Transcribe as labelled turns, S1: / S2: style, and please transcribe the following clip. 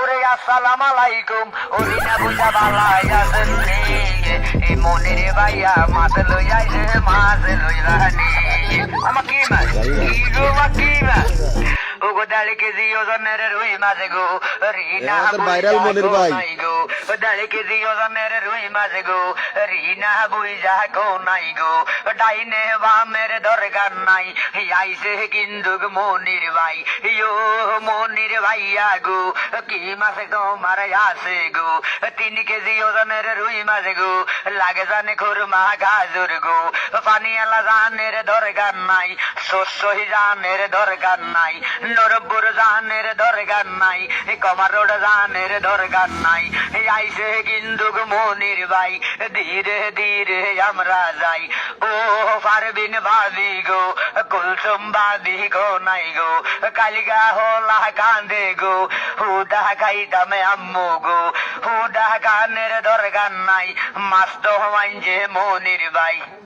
S1: ওরে আসসালাম আলাইকুম, ওরে না বুঝা বালাই আছেন নি, এই মনের ভাইয়া মাছ লই আইছে, মাছ লইলানি। আমার কি মাছ, কি গো মা, কি মাছ? ও গো 1.5 কেজি ওজনের রুই মাছ গো, রিনা
S2: ভাইরাল মনের ভাই।
S1: নাই গো, 1.5 কেজি ওজনের রুই মাছ গো, রিনা বুঝা কো নাই গো, ডাইনে বামের দরকার নাই, আইছে কিন্তু মনির ভাই, ইয়ো মনির ভাইয়া গো, কি মাছ তোমার আছে গো, 3 কেজি ওজনের রুই মাছ গো, লাগে জানে খুরমা গাজর গো, পানিয়ালা জানের দরকার নাই, শস্যই জানের দরকার নাই, নরপুর জানের দরকার নাই, কমারোড জানের দরকার নাই, আইসে কিন্তু মনির ভাই, ধীরে ধীরে আমরা যাই। ও পারবিন ভাবি গো, কুলসুম বাদি গো নাই গো, কালিকা হোলা কান্দে গো, হুদা খাইতাম আম্মু গো, হুদা কানের দরকার নাই, মাস্ত মাইনছে মনির ভাই।